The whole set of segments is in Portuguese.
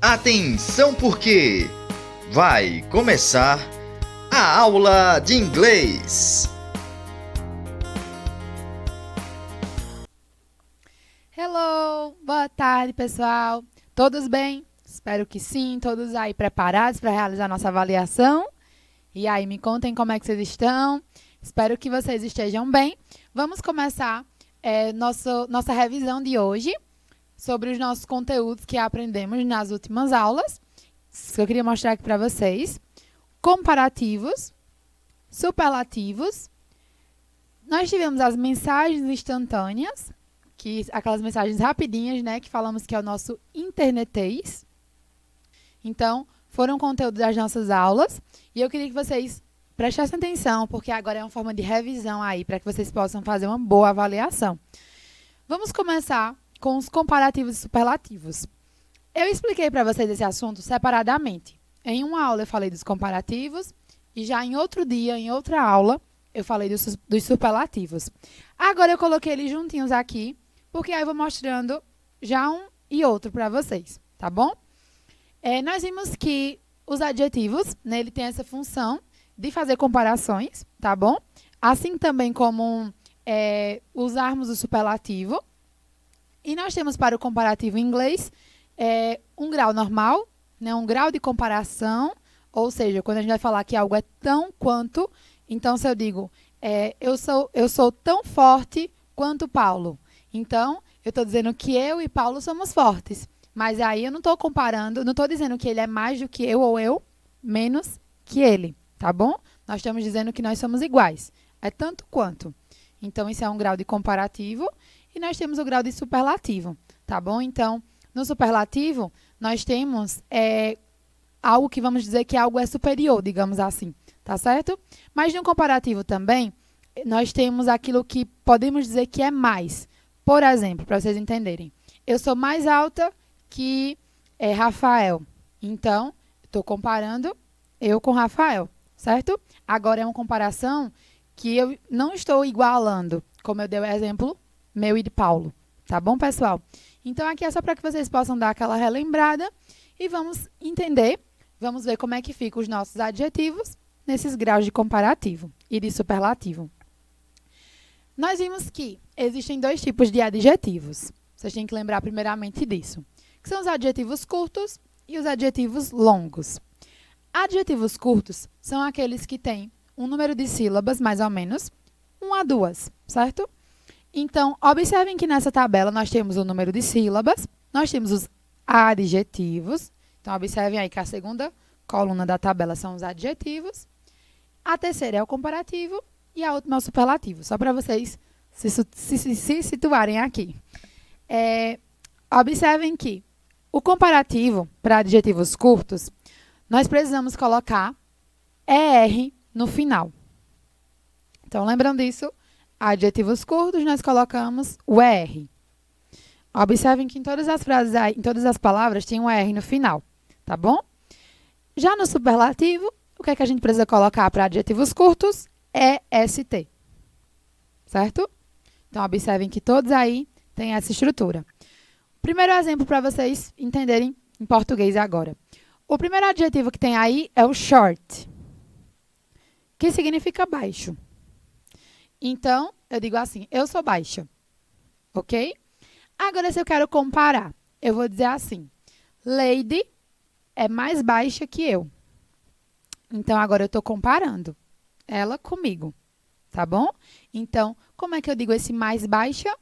Atenção porque vai começar a aula de inglês. Hello, boa tarde, pessoal. Todos bem? Espero que sim, todos aí preparados para realizar nossa avaliação. E aí, me contem como é que vocês estão. Espero que vocês estejam bem. Vamos começar nossa revisão de hoje sobre os nossos conteúdos que aprendemos nas últimas aulas. Eu queria mostrar aqui para vocês. Comparativos, superlativos. Nós tivemos as mensagens instantâneas, aquelas mensagens rapidinhas, né, que falamos que é o nosso internetês. Então, foram conteúdos das nossas aulas. E eu queria que vocês prestassem atenção, porque agora é uma forma de revisão aí, para que vocês possam fazer uma boa avaliação. Vamos começar com os comparativos e superlativos. Eu expliquei para vocês esse assunto separadamente. Em uma aula eu falei dos comparativos e já em outro dia, em outra aula, eu falei dos superlativos. Agora eu coloquei eles juntinhos aqui, porque aí eu vou mostrando já um e outro para vocês, tá bom? Nós vimos que os adjetivos, né, ele tem essa função de fazer comparações, tá bom? Assim também como usarmos o superlativo. E nós temos para o comparativo em inglês um grau normal, né, um grau de comparação, ou seja, quando a gente vai falar que algo é tão quanto, então se eu digo, eu sou tão forte quanto Paulo. Então, eu estou dizendo que eu e Paulo somos fortes. Mas aí eu não estou comparando, não estou dizendo que ele é mais do que eu ou eu menos que ele, tá bom? Nós estamos dizendo que nós somos iguais. É tanto quanto. Então, isso é um grau de comparativo. E nós temos o grau de superlativo, tá bom? Então, no superlativo, nós temos algo que vamos dizer que algo é superior, digamos assim, tá certo? Mas no comparativo também, nós temos aquilo que podemos dizer que é mais. Por exemplo, para vocês entenderem, eu sou mais alta que Rafael. Então, estou comparando eu com Rafael, certo? Agora é uma comparação que eu não estou igualando, como eu dei o exemplo meu e de Paulo, tá bom, pessoal? Então, aqui é só para que vocês possam dar aquela relembrada e vamos entender, vamos ver como é que ficam os nossos adjetivos nesses graus de comparativo e de superlativo. Nós vimos que existem dois tipos de adjetivos. Vocês têm que lembrar primeiramente disso, que são os adjetivos curtos e os adjetivos longos. Adjetivos curtos são aqueles que têm um número de sílabas, mais ou menos, 1 a 2, certo? Então, observem que nessa tabela nós temos o número de sílabas, nós temos os adjetivos. Então, observem aí que a segunda coluna da tabela são os adjetivos. A terceira é o comparativo e a última é o superlativo, só para vocês se situarem aqui. Observem que o comparativo para adjetivos curtos, nós precisamos colocar ER no final. Então, lembram disso? Adjetivos curtos, nós colocamos o ER. Observem que em todas as frases, em todas as palavras, tem um ER no final, tá bom? Já no superlativo, o que é que a gente precisa colocar para adjetivos curtos? EST, certo? Então, observem que todos aí têm essa estrutura. Primeiro exemplo para vocês entenderem em português agora. O primeiro adjetivo que tem aí é o short, que significa baixo. Então, eu digo assim, eu sou baixa, ok? Agora, se eu quero comparar, eu vou dizer assim, Lady é mais baixa que eu. Então, agora eu estou comparando ela comigo, tá bom? Então, como é que eu digo esse mais baixa?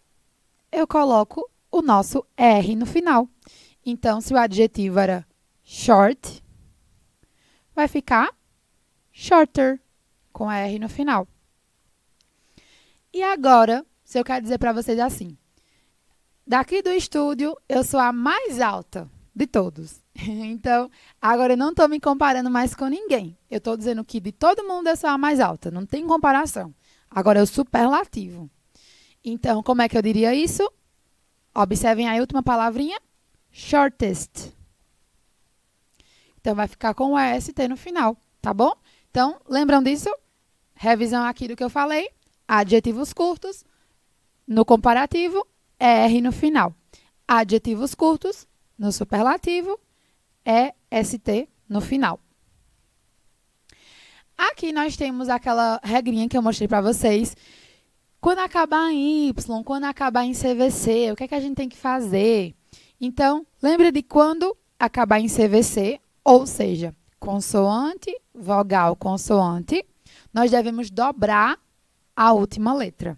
Eu coloco o nosso R no final. Então, se o adjetivo era short, vai ficar shorter, com R no final. E agora, se eu quero dizer para vocês assim, daqui do estúdio, eu sou a mais alta de todos. Então, agora eu não estou me comparando mais com ninguém. Eu estou dizendo que de todo mundo eu sou a mais alta, não tem comparação. Agora é o superlativo. Então, como é que eu diria isso? Observem aí a última palavrinha, shortest. Então, vai ficar com o EST no final, tá bom? Então, lembram disso? Revisão aqui do que eu falei. Adjetivos curtos, no comparativo, R no final. Adjetivos curtos, no superlativo, EST no final. Aqui nós temos aquela regrinha que eu mostrei para vocês. Quando acabar em Y, quando acabar em CVC, o que é que a gente tem que fazer? Então, lembra de quando acabar em CVC, ou seja, consoante, vogal, consoante, nós devemos dobrar a última letra.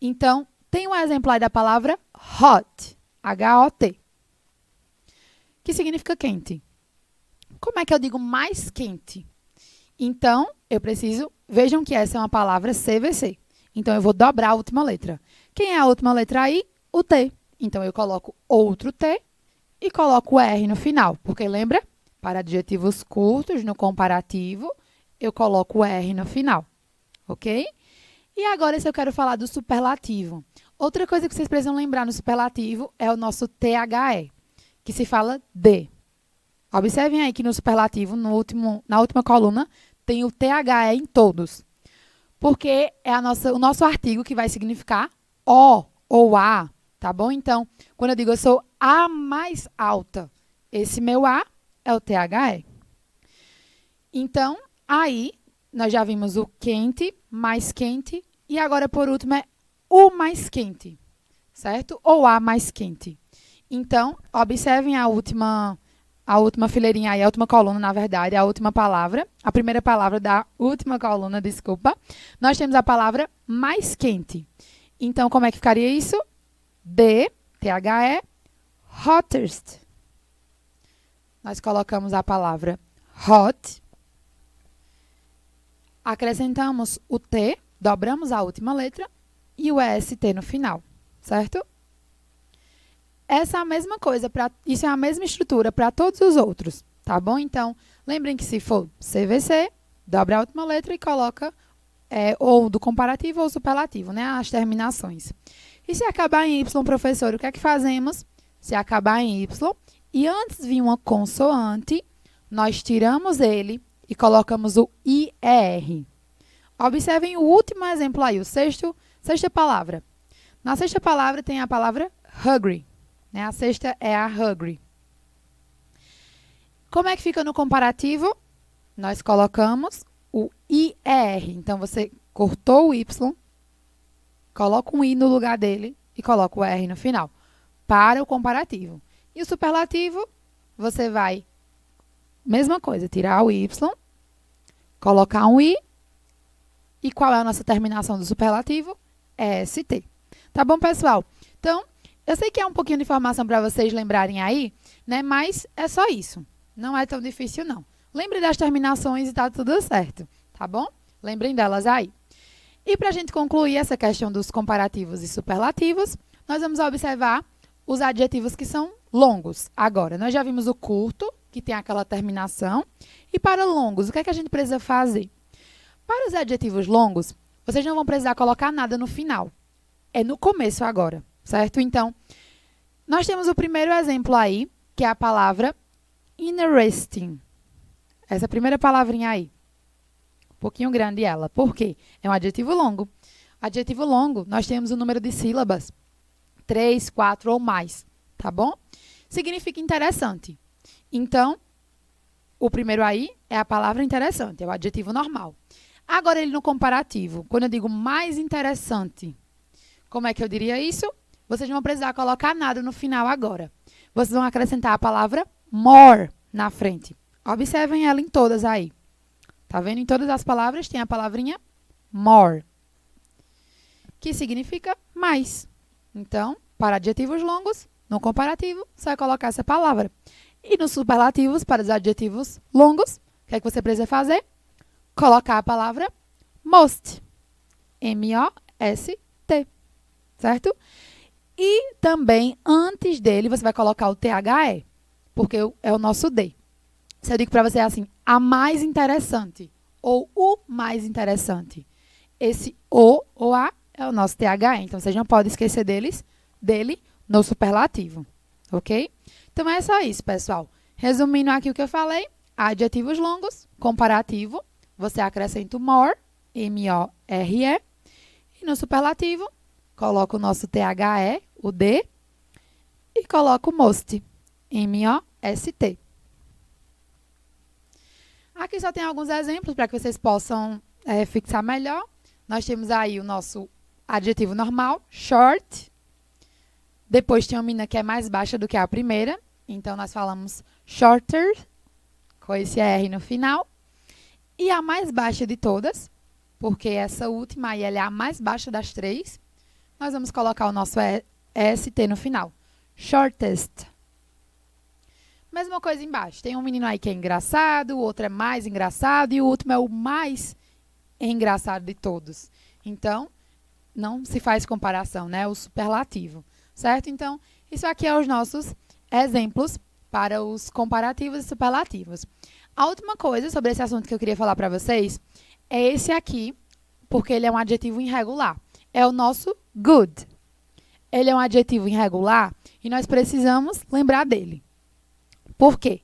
Então, tem um exemplo aí da palavra hot, H-O-T, que significa quente. Como é que eu digo mais quente? Então, eu preciso... Vejam que essa é uma palavra CVC. Então, eu vou dobrar a última letra. Quem é a última letra aí? O T. Então, eu coloco outro T e coloco o R no final. Porque, lembra? Para adjetivos curtos, no comparativo, eu coloco o R no final. Ok? E agora, se eu quero falar do superlativo. Outra coisa que vocês precisam lembrar no superlativo é o nosso THE, que se fala de. Observem aí que no superlativo, na última coluna, tem o THE em todos. Porque é o nosso artigo que vai significar O ou A, tá bom? Então, quando eu digo eu sou a mais alta, esse meu A é o THE. Então, aí, nós já vimos o quente, mais quente, e agora, por último, é o mais quente, certo? Ou A mais quente. Então, observem a última fileirinha aí, a última coluna, na verdade, a última palavra, a primeira palavra da última coluna, desculpa. Nós temos a palavra mais quente. Então, como é que ficaria isso? D, THE, hottest. Nós colocamos a palavra hot, acrescentamos o T, dobramos a última letra e o EST no final, certo? Essa é a mesma coisa, isso é a mesma estrutura para todos os outros, tá bom? Então, lembrem que se for CVC, dobra a última letra e coloca ou do comparativo ou superlativo, né? As terminações. E se acabar em Y, professor, o que é que fazemos? Se acabar em Y e antes vir uma consoante, nós tiramos ele e colocamos o IR. Observem o último exemplo aí, sexta palavra. Na sexta palavra tem a palavra hungry. Né? A sexta é a hungry. Como é que fica no comparativo? Nós colocamos o IR. Então, você cortou o Y, coloca um I no lugar dele e coloca o R no final. Para o comparativo. E o superlativo, você vai, mesma coisa, tirar o Y, colocar um I. E qual é a nossa terminação do superlativo? ST. Tá bom, pessoal? Então, eu sei que é um pouquinho de informação para vocês lembrarem aí, né? Mas é só isso. Não é tão difícil, não. Lembre das terminações e tá tudo certo, tá bom? Lembrem delas aí. E para a gente concluir essa questão dos comparativos e superlativos, nós vamos observar os adjetivos que são longos. Agora, nós já vimos o curto, que tem aquela terminação. E para longos, o que é que a gente precisa fazer? Para os adjetivos longos, vocês não vão precisar colocar nada no final. É no começo agora, certo? Então, nós temos o primeiro exemplo aí, que é a palavra interesting. Essa primeira palavrinha aí. Um pouquinho grande ela. Por quê? É um adjetivo longo. Adjetivo longo, nós temos o número de sílabas. 3, 4 ou mais, tá bom? Significa interessante. Então, o primeiro aí é a palavra interessante, é o adjetivo normal. Agora, ele no comparativo, quando eu digo mais interessante, como é que eu diria isso? Vocês não vão precisar colocar nada no final agora. Vocês vão acrescentar a palavra more na frente. Observem ela em todas aí. Tá vendo? Em todas as palavras tem a palavrinha more, que significa mais. Então, para adjetivos longos, no comparativo, você vai colocar essa palavra. E nos superlativos, para os adjetivos longos, o que é que você precisa fazer? Colocar a palavra most. M-O-S-T. Certo? E também, antes dele, você vai colocar o THE, porque é o nosso D. Se eu digo para você assim, a mais interessante, ou o mais interessante, esse O ou A é o nosso THE. Então, vocês não podem esquecer dele no superlativo. Ok? Então, é só isso, pessoal. Resumindo aqui o que eu falei, adjetivos longos, comparativo, você acrescenta o more, M-O-R-E, e no superlativo, coloca o nosso THE, o D, e coloca o most, M-O-S-T. Aqui só tem alguns exemplos para que vocês possam fixar melhor. Nós temos aí o nosso adjetivo normal, short. Depois tem uma menina que é mais baixa do que a primeira. Então, nós falamos shorter, com esse R no final. E a mais baixa de todas, porque essa última aí ela é a mais baixa das três, nós vamos colocar o nosso ST no final. Shortest. Mesma coisa embaixo. Tem um menino aí que é engraçado, o outro é mais engraçado e o último é o mais engraçado de todos. Então, não se faz comparação, né? O superlativo, certo? Então, isso aqui é os nossos exemplos para os comparativos e superlativos. A última coisa sobre esse assunto que eu queria falar para vocês é esse aqui, porque ele é um adjetivo irregular. É o nosso good. Ele é um adjetivo irregular e nós precisamos lembrar dele. Por quê?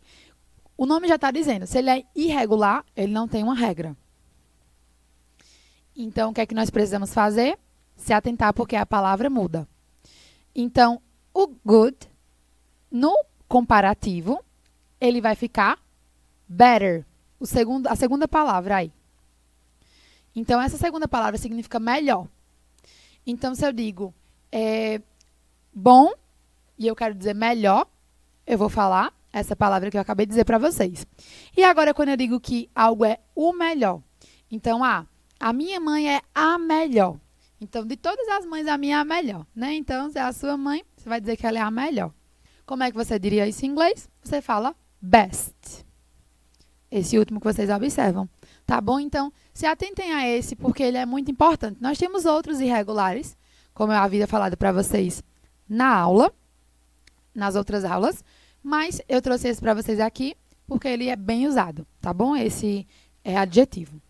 O nome já está dizendo, se ele é irregular, ele não tem uma regra. Então, o que é que nós precisamos fazer? Se atentar, porque a palavra muda. Então, o good, no comparativo, ele vai ficar better. A segunda palavra aí. Então, essa segunda palavra significa melhor. Então, se eu digo bom, e eu quero dizer melhor, eu vou falar essa palavra que eu acabei de dizer para vocês. E agora, quando eu digo que algo é o melhor. Então, a minha mãe é a melhor. Então, de todas as mães, a minha é a melhor, né? Então, se é a sua mãe, você vai dizer que ela é a melhor. Como é que você diria isso em inglês? Você fala best. Esse último que vocês observam. Tá bom? Então, se atentem a esse, porque ele é muito importante. Nós temos outros irregulares, como eu havia falado para vocês na aula, nas outras aulas, mas eu trouxe esse para vocês aqui, porque ele é bem usado, tá bom? Esse é adjetivo.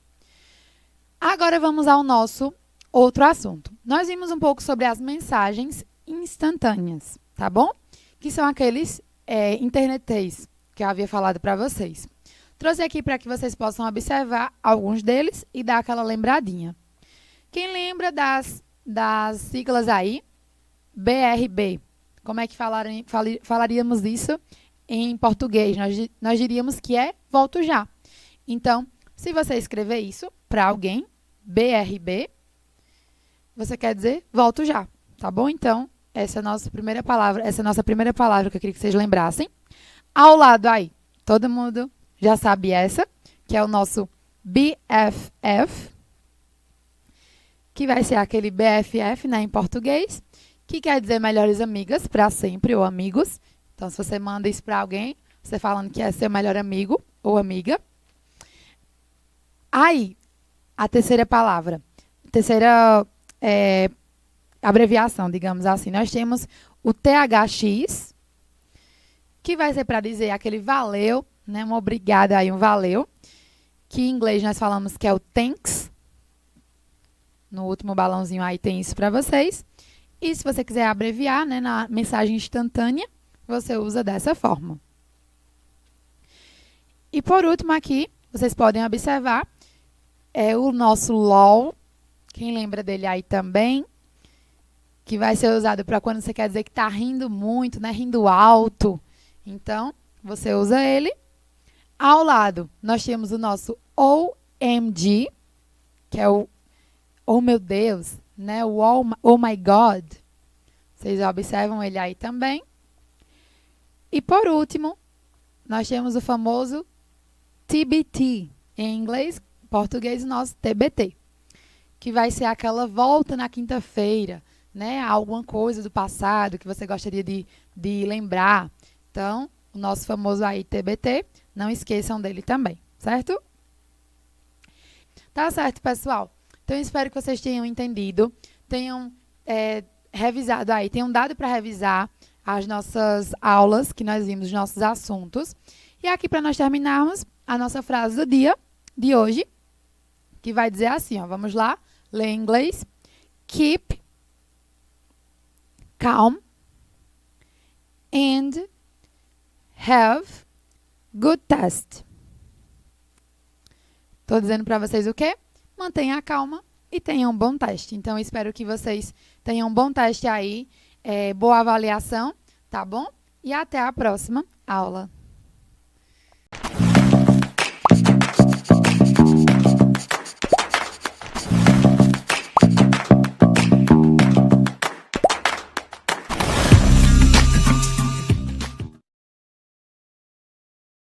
Agora vamos ao nosso outro assunto. Nós vimos um pouco sobre as mensagens instantâneas, tá bom? Que são aqueles interneteis que eu havia falado para vocês. Trouxe aqui para que vocês possam observar alguns deles e dar aquela lembradinha. Quem lembra das siglas aí? BRB. Como é que falaríamos isso em português? Nós diríamos que é volto já. Então, se você escrever isso para alguém, BRB, você quer dizer volto já, tá bom? Então, essa é a nossa primeira palavra que eu queria que vocês lembrassem. Ao lado aí, todo mundo já sabe essa, que é o nosso BFF, que vai ser aquele BFF, né, em português, que quer dizer melhores amigas para sempre ou amigos. Então, se você manda isso para alguém, você falando que é seu melhor amigo ou amiga. Aí, a terceira palavra, terceira abreviação, digamos assim, nós temos o THX, que vai ser para dizer aquele valeu, né, um obrigado aí, um valeu, que em inglês nós falamos que é o thanks. No último balãozinho aí tem isso para vocês. E se você quiser abreviar, né, na mensagem instantânea, você usa dessa forma. E por último aqui, vocês podem observar, é o nosso LOL. Quem lembra dele aí também? Que vai ser usado para quando você quer dizer que está rindo muito, né, rindo alto. Então, você usa ele. Ao lado, nós temos o nosso OMG, que é o oh meu Deus, né? O oh my God. Vocês observam ele aí também. E por último, nós temos o famoso TBT. Em inglês, português, o nosso TBT. Que vai ser aquela volta na quinta-feira, né? Alguma coisa do passado que você gostaria de lembrar. Então, o nosso famoso aí TBT, não esqueçam dele também, certo? Tá certo, pessoal? Então, eu espero que vocês tenham entendido, tenham revisado aí, tenham dado para revisar as nossas aulas que nós vimos, os nossos assuntos. E aqui, para nós terminarmos, a nossa frase do dia de hoje, que vai dizer assim, ó, vamos lá, ler em inglês. Keep calm and have good test. Estou dizendo para vocês o quê? Mantenha a calma e tenham um bom teste. Então, eu espero que vocês tenham um bom teste aí, boa avaliação, tá bom? E até a próxima aula.